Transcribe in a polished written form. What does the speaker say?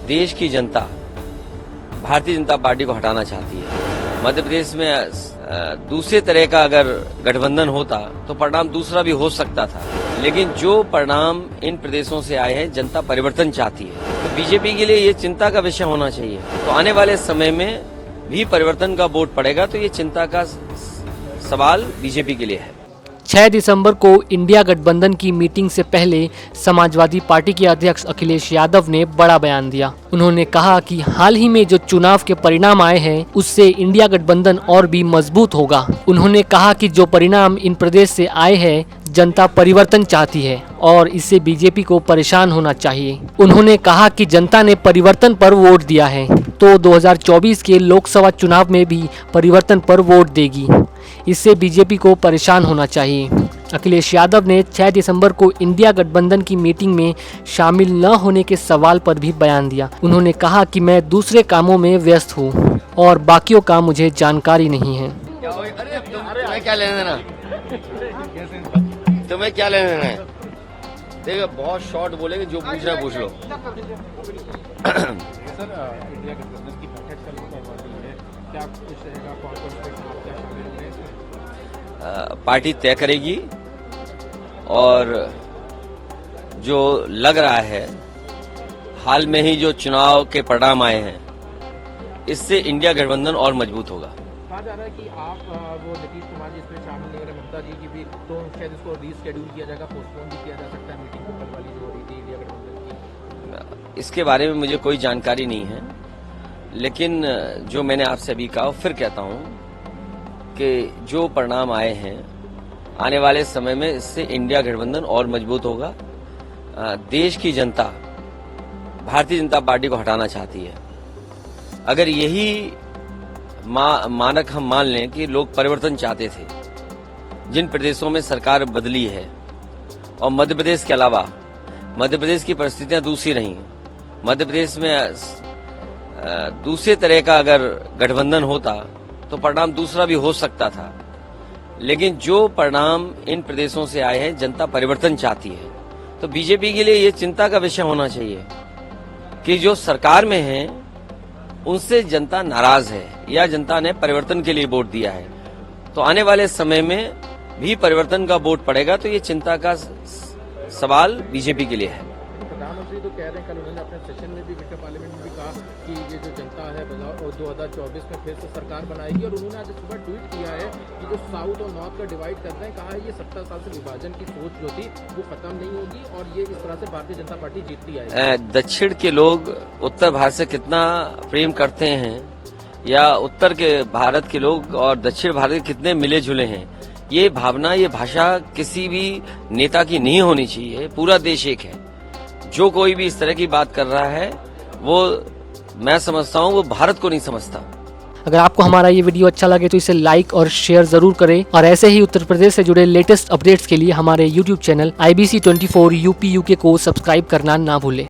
देश की जनता भारतीय जनता पार्टी को हटाना चाहती है। मध्य प्रदेश में दूसरे तरह का अगर गठबंधन होता तो परिणाम दूसरा भी हो सकता था, लेकिन जो परिणाम इन प्रदेशों से आए हैं, जनता परिवर्तन चाहती है। तो बीजेपी के लिए ये चिंता का विषय होना चाहिए। तो आने वाले समय में भी परिवर्तन का वोट पड़ेगा, तो ये चिंता का सवाल बीजेपी के लिए है। 6 दिसंबर को इंडिया गठबंधन की मीटिंग से पहले समाजवादी पार्टी के अध्यक्ष अखिलेश यादव ने बड़ा बयान दिया। उन्होंने कहा कि हाल ही में जो चुनाव के परिणाम आए हैं, उससे इंडिया गठबंधन और भी मजबूत होगा। उन्होंने कहा कि जो परिणाम इन प्रदेश से आए हैं, जनता परिवर्तन चाहती है और इससे बीजेपी को परेशान होना चाहिए। उन्होंने कहा कि जनता ने परिवर्तन पर वोट दिया है, तो 2024 के लोकसभा चुनाव में भी परिवर्तन पर वोट देगी। इससे बीजेपी को परेशान होना चाहिए। अखिलेश यादव ने 6 दिसंबर को इंडिया गठबंधन की मीटिंग में शामिल न होने के सवाल पर भी बयान दिया। उन्होंने कहा कि मैं दूसरे कामों में व्यस्त हूँ और बाकियों का मुझे जानकारी नहीं है। तुम्हें क्या लेना देना? तुम्हें क्या लेना देना है? देखो, बहुत शॉर्ट बोलेंगे, जो पूछ रहा है पूछ लो। सर, इंडिया गठबंधन की बैठक कल होने वाली है, क्या कुछ रहेगा? कौन-कौन से आप क्या शामिल होंगे इसमें? पार्टी तय करेगी और जो लग रहा है, हाल में ही जो चुनाव के परिणाम आए हैं, इससे इंडिया गठबंधन और मजबूत होगा। कहा जा रहा है कि आप वो नीतीश कुमार जी इसमें शामिल नहीं हो रहे, ममता जी की भी, तो शायद इसको रीशेड्यूल किया जाएगा, पोस्टपोन भी किया जा सकता है मीटिंग को, कल वाली जो हो रही थी इंडिया गठबंधन की। इसके बारे में मुझे कोई जानकारी नहीं है, लेकिन जो मैंने आपसे अभी कहा, फिर कहता हूं कि जो परिणाम आए हैं, आने वाले समय में इससे इंडिया गठबंधन और मजबूत होगा। देश की जनता भारतीय जनता पार्टी को हटाना चाहती है। अगर यही मानक हम मान लें कि लोग परिवर्तन चाहते थे, जिन प्रदेशों में सरकार बदली है, और मध्य प्रदेश के अलावा मध्य प्रदेश की परिस्थितियां दूसरी रही। मध्य प्रदेश में दूसरे तरह का अगर गठबंधन होता तो परिणाम दूसरा भी हो सकता था, लेकिन जो परिणाम इन प्रदेशों से आए हैं, जनता परिवर्तन चाहती है। तो बीजेपी के लिए ये चिंता का विषय होना चाहिए कि जो सरकार में है, उनसे जनता नाराज है या जनता ने परिवर्तन के लिए वोट दिया है। तो आने वाले समय में भी परिवर्तन का वोट पड़ेगा, तो ये चिंता का सवाल बीजेपी के लिए है। प्रधानमंत्री तो कह रहे हैं, कल उन्होंने अपने सेशन में भी, मीडिया पार्लियामेंट में भी कहा कि ये जो जनता है 2024 में फिर से सरकार बनाएगी। और उन्होंने आज सुबह ट्वीट किया है कि जो साउथ और नॉर्थ का डिवाइड करते हैं, कहा है ये 70 साल से विभाजन की सोच जो थी वो खत्म नहीं होगी और ये इस तरह से भारतीय जनता पार्टी जीतती है। दक्षिण के लोग उत्तर भारत से कितना प्रेम करते हैं, या उत्तर के भारत के लोग और दक्षिण भारत के कितने मिले जुले हैं, ये भावना, ये भाषा किसी भी नेता की नहीं होनी चाहिए। पूरा देश एक है। जो कोई भी इस तरह की बात कर रहा है, वो मैं समझता हूँ वो भारत को नहीं समझता। अगर आपको हमारा ये वीडियो अच्छा लगे तो इसे लाइक और शेयर जरूर करें, और ऐसे ही उत्तर प्रदेश से जुड़े लेटेस्ट अपडेट्स के लिए हमारे YouTube channel IBC 24 UP UK को सब्सक्राइब करना ना भूलें।